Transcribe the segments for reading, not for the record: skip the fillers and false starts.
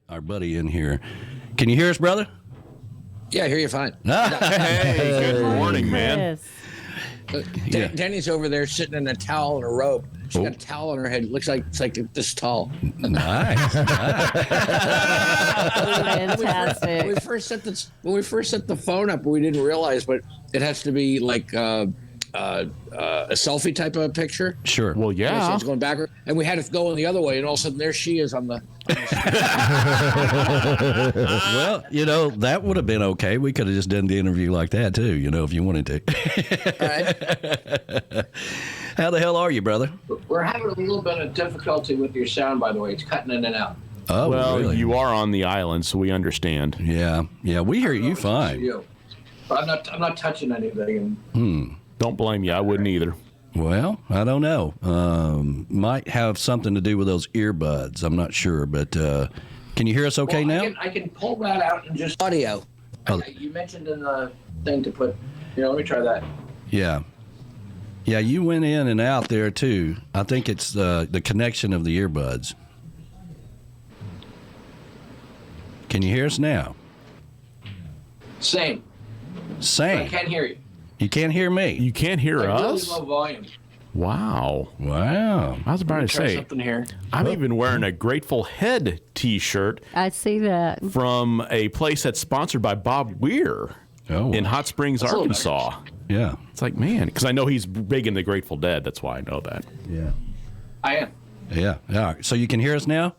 our buddy in here. Can you hear us, brother? Yeah, I hear you fine. Hey, good morning, man. Denny's over there sitting in a towel and a robe. She's got a towel on her head. It looks like it's like this tall. Nice. Fantastic. When we first set the phone up, we didn't realize, but it has to be like a selfie type of picture. Sure. Well, yeah. So it's going backward, and we had it going the other way, and all of a sudden there she is on the. Well, that would have been okay. We could have just done the interview like that too, if you wanted to. Right. How the hell are you, brother? We're having a little bit of difficulty with your sound, by the way. It's cutting in and out. Oh, Well, really? you are on the island, so we understand. Yeah, we hear you fine. But I'm not touching anything. Don't blame you. I wouldn't either. Well, I don't know. Might have something to do with those earbuds. I'm not sure, but can you hear us okay now? I can pull that out and just audio. Oh. You mentioned in the thing to put. Let me try that. Yeah. Yeah, you went in and out there too. I think it's the connection of the earbuds. Can you hear us now? Same. Same. I can't hear you. You can't hear me. You can't hear Like really us? low volume. Wow. Wow. I was about to Try say, something here. I'm even wearing a Grateful Head T-shirt I see that. from a place that's sponsored by Bob Weir Oh. in Hot Springs, a little Arkansas. Yeah. It's like, man, because I know he's big in the Grateful Dead. That's why I know that. Yeah. I am. Yeah. Yeah. So you can hear us now?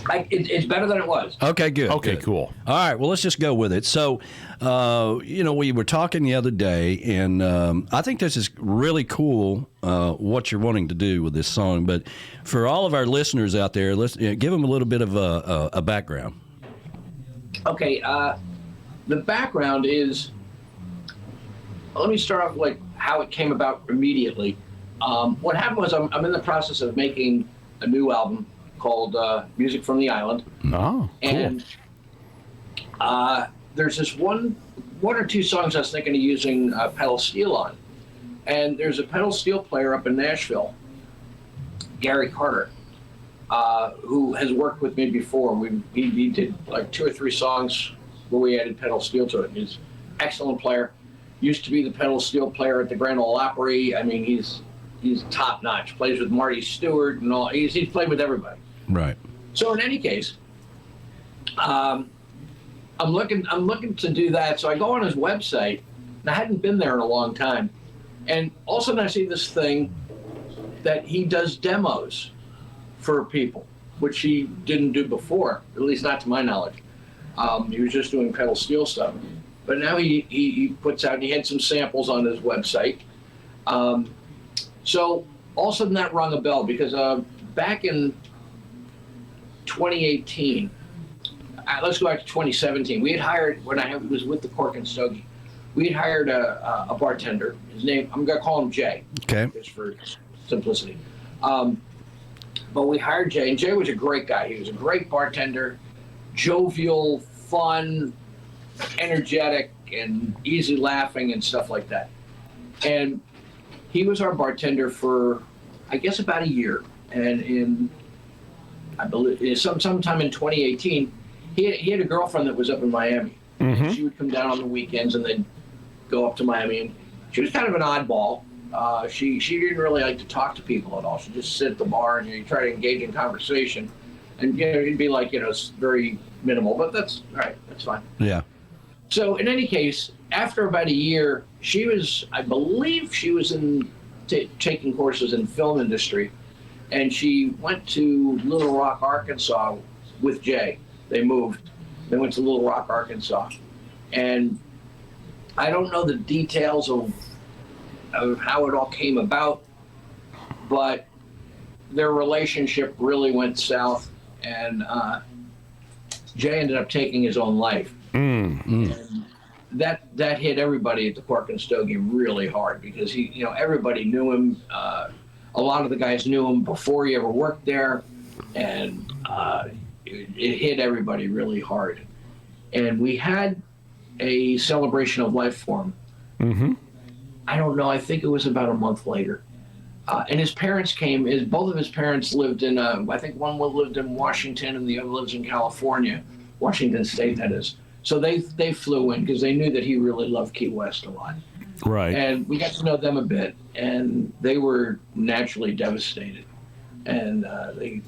It's better than it was. Okay, good. Okay, good. cool. All right, well, let's just go with it. So, we were talking the other day, and I think this is really cool what you're wanting to do with this song. But for all of our listeners out there, let's give them a little bit of a background. Okay. The background is. Let me start off like how it came about immediately. What happened was I'm in the process of making a new album called Music from the Island. Oh, cool. And there's this one or two songs I was thinking of using pedal steel on. And there's a pedal steel player up in Nashville, Gary Carter, who has worked with me before. He did like 2 or 3 songs where we added pedal steel to it. He's an excellent player. Used to be the pedal steel player at the Grand Ole Opry. I mean, he's top notch. Plays with Marty Stewart and all. He's played with everybody. Right. So in any case, I'm looking to do that. So I go on his website, and I hadn't been there in a long time. And all of a sudden I see this thing that he does demos for people, which he didn't do before, at least not to my knowledge. He was just doing pedal steel stuff. But now he puts out, and he had some samples on his website. So all of a sudden that rung a bell because back in 2018, let's go back to 2017. We had hired, when I was with the Cork and Stogie, we had hired a bartender. His name, I'm going to call him Jay. Okay. Just for simplicity. But we hired Jay, and Jay was a great guy. He was a great bartender, jovial, fun, energetic, and easy laughing and stuff like that. And he was our bartender for, I guess, about a year. And I believe sometime in 2018, he had a girlfriend that was up in Miami. Mm-hmm. She would come down on the weekends and then go up to Miami. And she was kind of an oddball. She didn't really like to talk to people at all. She'd just sit at the bar and you try to engage in conversation. And it'd be like, it's very minimal, but that's all right. That's fine. Yeah. So in any case, after about a year, I believe she was taking courses in film industry, and she went to Little Rock, Arkansas with Jay. They moved. They went to Little Rock, Arkansas. And I don't know the details of how it all came about, but their relationship really went south, and Jay ended up taking his own life. And that hit everybody at the Cork and Stogie really hard because everybody knew him. A lot of the guys knew him before he ever worked there, and it hit everybody really hard. And we had a celebration of life for him. Mm-hmm. I don't know. I think it was about a month later, And his parents came. Both of his parents lived in. I think one lived in Washington and the other lives in California, Washington State, that is. So they flew in because they knew that he really loved Key West a lot. Right. And we got to know them a bit, and they were naturally devastated. And I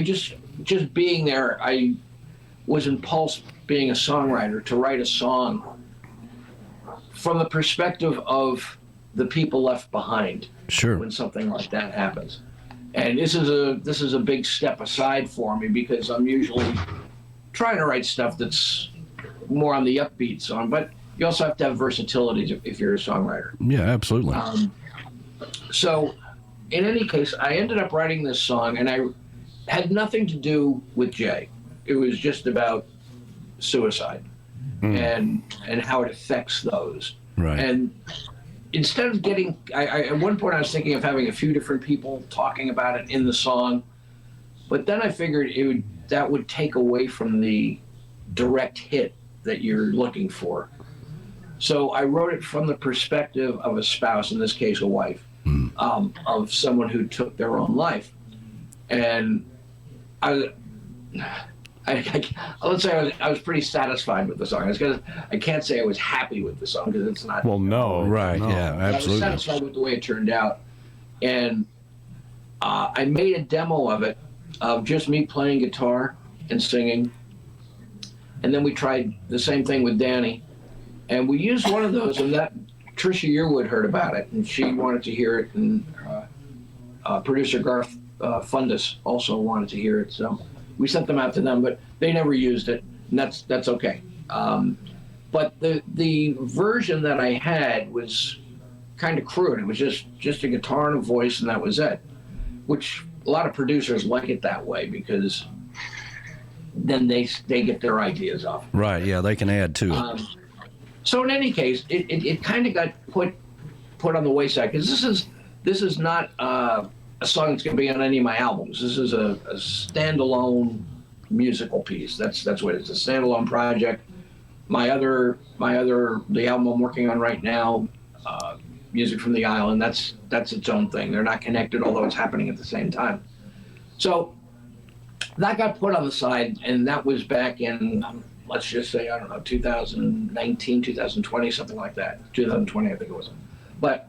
just being there, I was impulsed, being a songwriter, to write a song from the perspective of the people left behind. Sure. When something like that happens. And this is a big step aside for me, because I'm usually trying to write stuff that's more on the upbeat song, but you also have to have versatility if you're a songwriter. Yeah, absolutely. So in any case, I ended up writing this song, and I had nothing to do with Jay. It was just about suicide and how it affects those. Right. And instead of getting, at one point I was thinking of having a few different people talking about it in the song, but then I figured that would take away from the direct hit that you're looking for. So I wrote it from the perspective of a spouse, in this case a wife, of someone who took their own life. And let's say I was pretty satisfied with the song. I can't say I was happy with the song, because it's not. Well, no. Right. No. Yeah, I was absolutely. satisfied with the way it turned out. And I made a demo of it, of just me playing guitar and singing. And then we tried the same thing with Danny. And we used one of those, and that Trisha Yearwood heard about it, and she wanted to hear it, and producer Garth Fundus also wanted to hear it. So we sent them out to them, but they never used it, and that's okay. But the version that I had was kind of crude. It was just a guitar and a voice, and that was it, which a lot of producers like it that way, because then they get their ideas off. Right. Yeah, they can add to it. So in any case, it kind of got put on the wayside, because this is not a song that's going to be on any of my albums. This is a standalone musical piece. That's what it's a standalone project. The album I'm working on right now, Music from the Island, that's its own thing. They're not connected, although it's happening at the same time. So that got put on the side, and that was back in, let's just say, I don't know, 2019, 2020, something like that. 2020, I think it was. But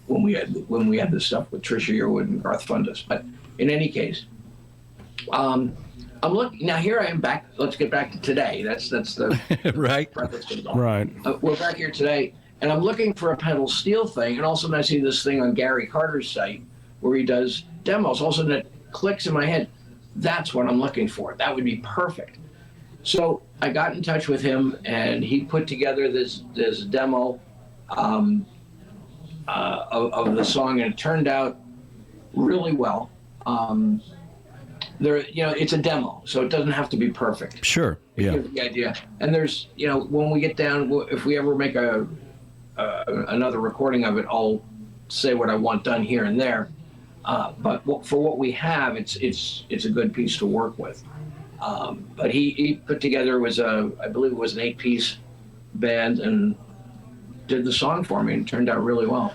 when we had this stuff with Trisha Yearwood and Garth Fundus. But in any case, I'm looking now. Here I am back. Let's get back to today. That's the Right. Right. We're back here today, and I'm looking for a pedal steel thing, and all of a sudden I see this thing on Gary Carter's site where he does demos. All of a sudden it clicks in my head. That's what I'm looking for. That would be perfect. So I got in touch with him, and he put together this demo of the song, and it turned out really well. It's a demo, so it doesn't have to be perfect. Sure. Yeah. Gives the idea. And there's, when we get down, if we ever make another recording of it, I'll say what I want done here and there. But for what we have, it's a good piece to work with. But he put together I believe it was an 8-piece band, and did the song for me, and it turned out really well.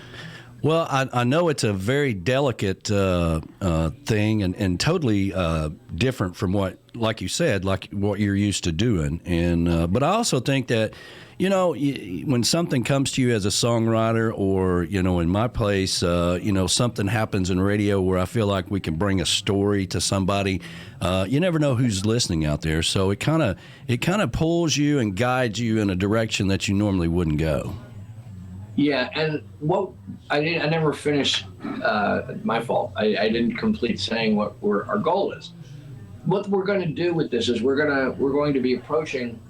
Well, I know it's a very delicate thing, and totally different from what, like you said, like what you're used to doing. And but I also think that, when something comes to you as a songwriter, or in my place, something happens in radio where I feel like we can bring a story to somebody. You never know who's listening out there, so it kind of pulls you and guides you in a direction that you normally wouldn't go. Yeah, and what I never finished. My fault. I didn't complete saying what our goal is. What we're going to do with this is we're going to be approaching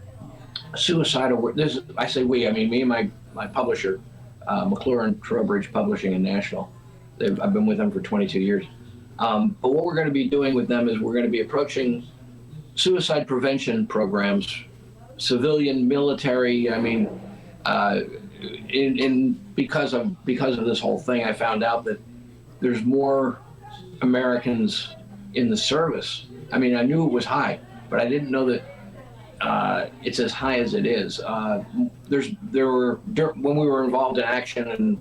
suicidal. I say we. I mean me and my publisher, McClure and Trowbridge Publishing in Nashville. I've been with them for 22 years. But what we're going to be doing with them is we're going to be approaching suicide prevention programs, civilian, military. I mean. Because of this whole thing, I found out that there's more Americans in the service. I mean, I knew it was high, but I didn't know that it's as high as it is. When we were involved in action and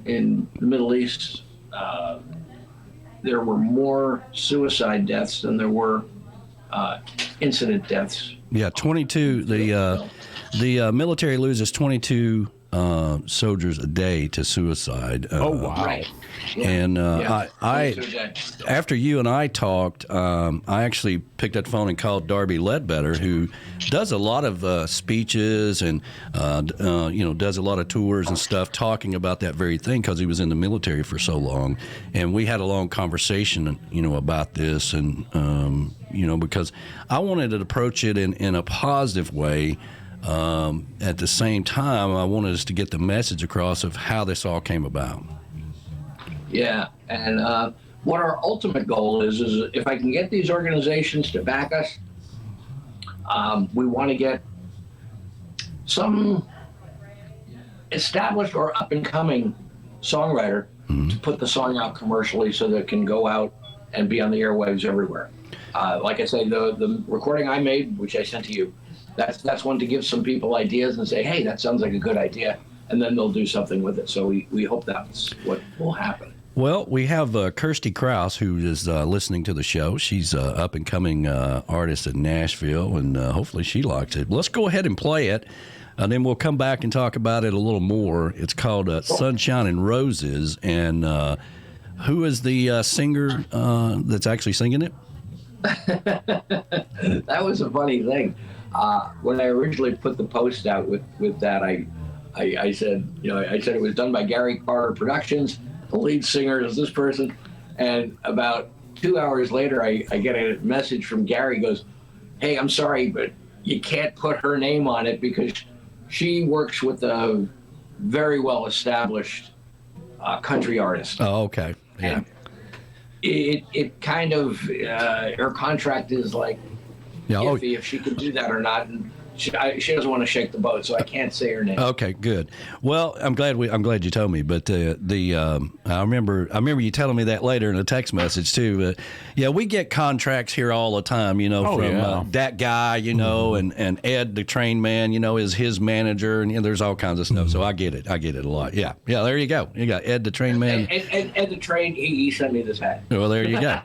in the Middle East, there were more suicide deaths than there were incident deaths. Yeah, 22. The military loses 22 soldiers a day to suicide. Oh, wow. Right. Yeah. And I 22 a day. after you and I talked, I actually picked up the phone and called Darby Ledbetter, who does a lot of speeches and does a lot of tours and stuff, talking about that very thing because he was in the military for so long. And we had a long conversation, about this, and because I wanted to approach it in a positive way. At the same time, I wanted us to get the message across of how this all came about. Yeah, and what our ultimate goal is if I can get these organizations to back us, we want to get some established or up-and-coming songwriter to put the song out commercially so that it can go out and be on the airwaves everywhere. Like I say, the recording I made, which I sent to you, that's one to give some people ideas and say, hey, that sounds like a good idea, and then they'll do something with it. So we hope that's what will happen. Well, we have Kirsty Krause, who is listening to the show. She's an up-and-coming artist in Nashville, and hopefully she likes it. Let's go ahead and play it, and then we'll come back and talk about it a little more. It's called Sunshine and Roses, and who is the singer that's actually singing it? That was a funny thing. When I originally put the post out with that, I said, I said it was done by Gary Carter Productions. The lead singer is this person, and about 2 hours later, I get a message from Gary. Goes, "Hey, I'm sorry, but you can't put her name on it because she works with a very well-established country artist." Oh, okay. Yeah. And it kind of her contract is like iffy if she can do that or not, and she doesn't want to shake the boat, so I can't say her name. Okay, good. Well, I'm glad you told me. But I remember you telling me that later in a text message too. Yeah, we get contracts here all the time. From that guy, and Ed, the train man, is his manager, and there's all kinds of stuff. So I get it a lot. Yeah. There you go. You got Ed, the train man. Ed the train. He sent me this hat. Well, there you go.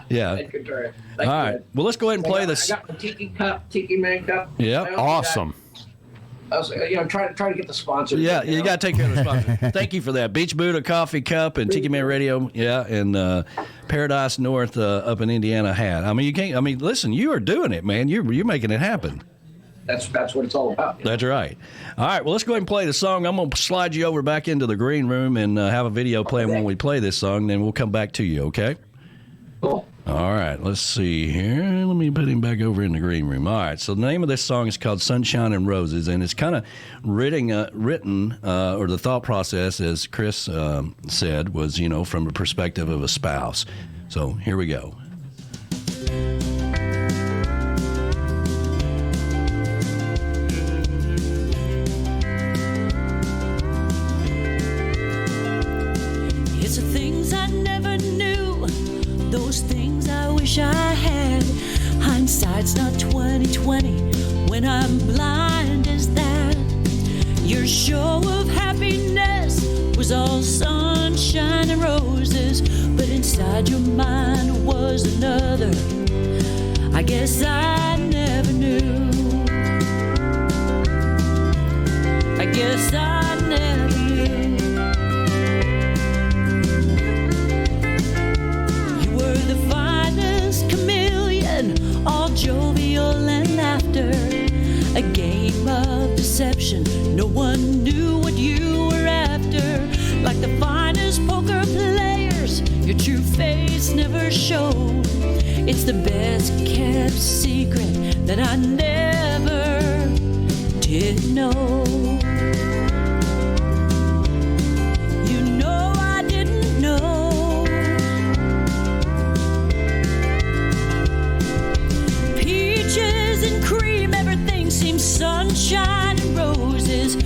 Yeah. All right. Well, let's go ahead and play this. I got the Tiki Man cup. Yeah. Awesome. I was, trying to get the sponsor. Yeah, you got to take care of the sponsor. Thank you for that. Beach Buddha Coffee Cup and Tiki Man Radio, and Paradise North up in Indiana hat. I mean, you can't. I mean, listen, you are doing it, man. You're making it happen. That's what it's all about. That's right. All right, well, let's go ahead and play the song. I'm going to slide you over back into the green room and have a video playing when we play this song, then we'll come back to you, okay? Cool. All right, let's see here. Let me put him back over in the green room. All right, so the name of this song is called Sunshine and Roses, and it's kind of written, or the thought process, as Chris said, was, from the perspective of a spouse. So here we go. It's the things I never knew, those things I wish I had. Hindsight's not 20/20 when I'm blind as that. Your show of happiness was all sunshine and roses, but inside your mind was another. I guess I never knew. I guess I never knew. You were the finest chameleon, all jovial and laughter. A game of deception, no one knew what you were after. Like the finest poker players, your true face never showed. It's the best kept secret that I never did know. You know I didn't know. Peaches and cream, everything seems sunshine and roses,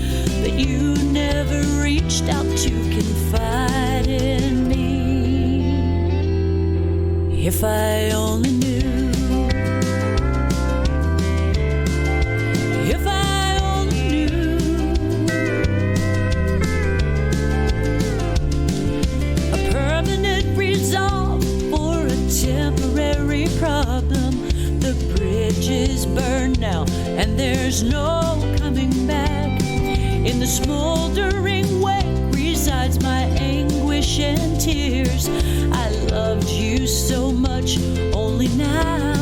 but you never reached out to confide in me. If I only knew. If I only knew. there's no coming back. In the smoldering wake resides my anguish and tears. I loved you so much, only now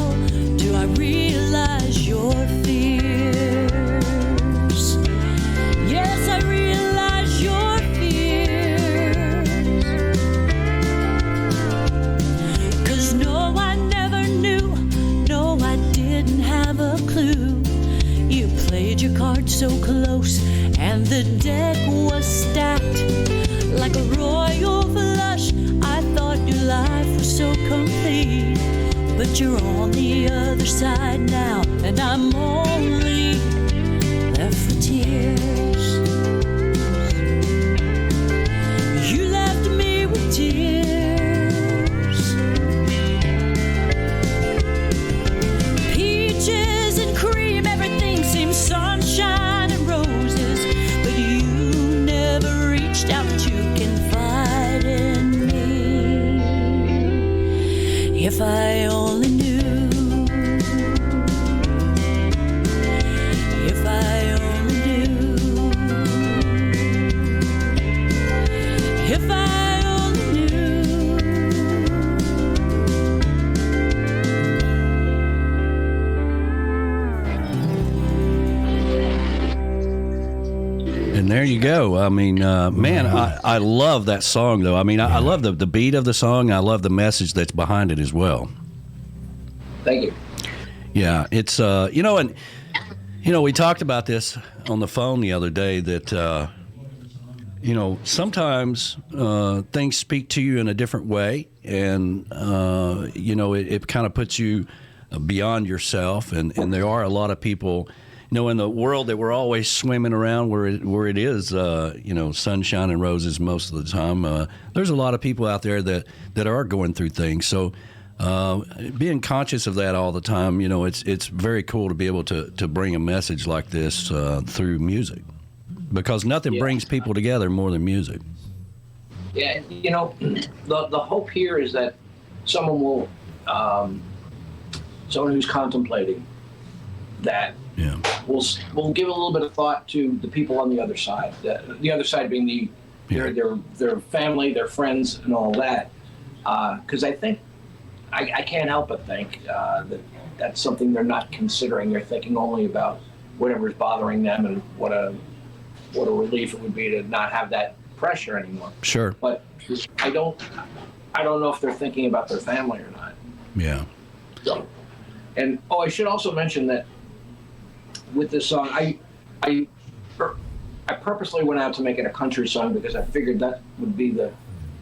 do I realize your fears. Yes, I realize your fears. 'Cause no, I never knew, no, I didn't have a clue. You played your cards so close, and the deck was stacked like a royal flush. I thought your life was so complete, but you're on the other side now, and I'm only left for tears. You left me with tears. Peaches and cream, everything seems sunshine and roses, but you never reached out to confide in me. If I only knew, if I only knew, if I only knew. And there you go. I mean, man, I love that song, though. I mean, I love the beat of the song. I love the message that's behind it as well. Thank you. Yeah, it's, you know, and, you know, we talked about this on the phone the other day that, you know, sometimes things speak to you in a different way. And, you know, it kind of puts you beyond yourself. And there are a lot of people, you know, in the world that we're always swimming around where it is, you know, sunshine and roses most of the time. There's a lot of people out there that are going through things. So being conscious of that all the time, you know, it's very cool to be able to bring a message like this through music, because nothing brings people together more than music. Yeah, you know, the hope here is that someone will, someone who's contemplating that will give a little bit of thought to the people on the other side. The other side being their family, their friends, and all that. Because I think I can't help but think that that's something they're not considering. They're thinking only about whatever's bothering them and what a relief it would be to not have that pressure anymore. Sure. But I don't know if they're thinking about their family or not. Yeah. So, and I should also mention that with this song, I purposely went out to make it a country song because I figured that would be the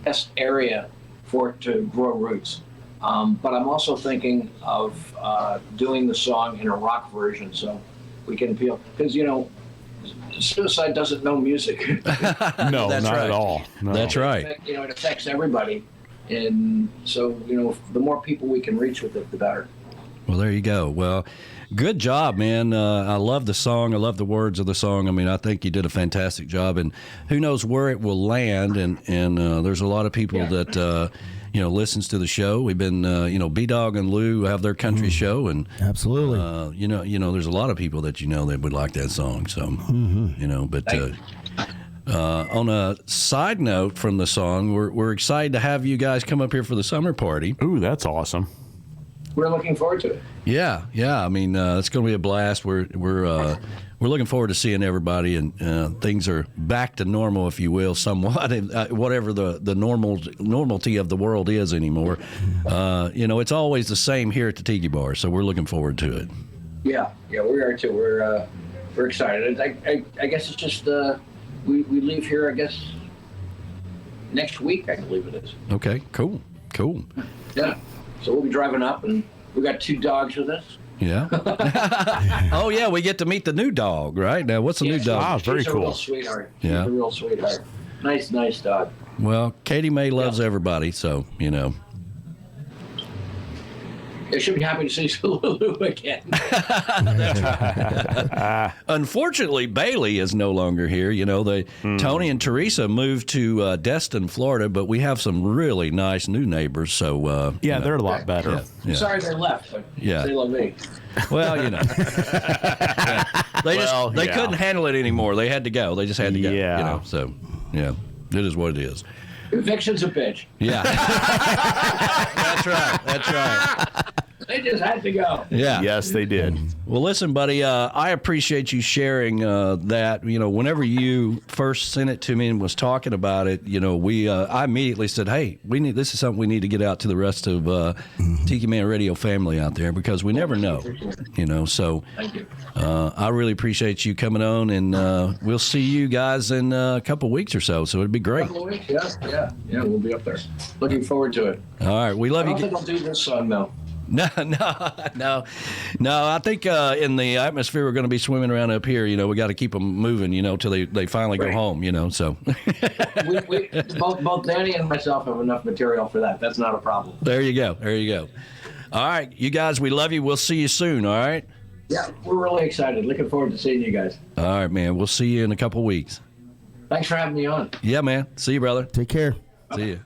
best area for it to grow roots. But I'm also thinking of doing the song in a rock version so we can appeal. Because, you know, suicide doesn't know music. No, That's not right. at all. No. That's right. You know, it affects everybody. And so, you know, the more people we can reach with it, the better. Well, there you go. Well, good job, man. I love the song. I love the words of the song. I mean, I think you did a fantastic job, and who knows where it will land. And there's a lot of people that, you know, listens to the show. We've been, you know, B-Dog and Lou have their country show, and absolutely, you know, there's a lot of people that you know that would like that song. So, you know, but on a side note from the song, we're excited to have you guys come up here for the summer party. Ooh, that's awesome. We're looking forward to it. Yeah. I mean, it's going to be a blast. We're looking forward to seeing everybody, and things are back to normal, if you will, somewhat. Whatever the normality of the world is anymore. You know, it's always the same here at the Tiki Bar, so we're looking forward to it. Yeah, we are too. We're excited. I guess it's just we leave here, I guess, next week, I believe it is. Okay. Cool. Yeah. So we'll be driving up, and we got 2 dogs with us. Yeah. Oh, yeah, we get to meet the new dog, right? Now, what's the new dog? Ah, very She's cool. A real sweetheart. Yeah. She's a real sweetheart. Nice dog. Well, Katie Mae loves everybody, so, you know. They should be happy to see Lulu again. Unfortunately, Bailey is no longer here. You know, Tony and Teresa moved to Destin, Florida, but we have some really nice new neighbors. So Yeah, they're a lot better. Yeah. Sorry they left, but Yeah. they love me. Well, you know, they couldn't handle it anymore. They had to go. They just had to go. Yeah. You know, so yeah, it is what it is. Eviction's a bitch. Yeah, that's right. That's right. They just had to go. Yeah. Yes, they did. Well, listen, buddy, I appreciate you sharing that. You know, whenever you first sent it to me and was talking about it, you know, I immediately said, hey, this is something we need to get out to the rest of Tiki Man Radio family out there, because we never know, you know. So Thank you. I really appreciate you coming on, and we'll see you guys in a couple of weeks or so. So it'd be great. Couple of weeks, yeah, we'll be up there. Looking forward to it. All right. We love I you. don't think I'll do this song, though. No. I think in the atmosphere we're going to be swimming around up here. You know, we got to keep them moving. You know, till they finally go home. You know, so we both Danny and myself have enough material for that. That's not a problem. There you go. All right, you guys, we love you. We'll see you soon. All right. Yeah, we're really excited. Looking forward to seeing you guys. All right, man. We'll see you in a couple weeks. Thanks for having me on. Yeah, man. See you, brother. Take care. See you.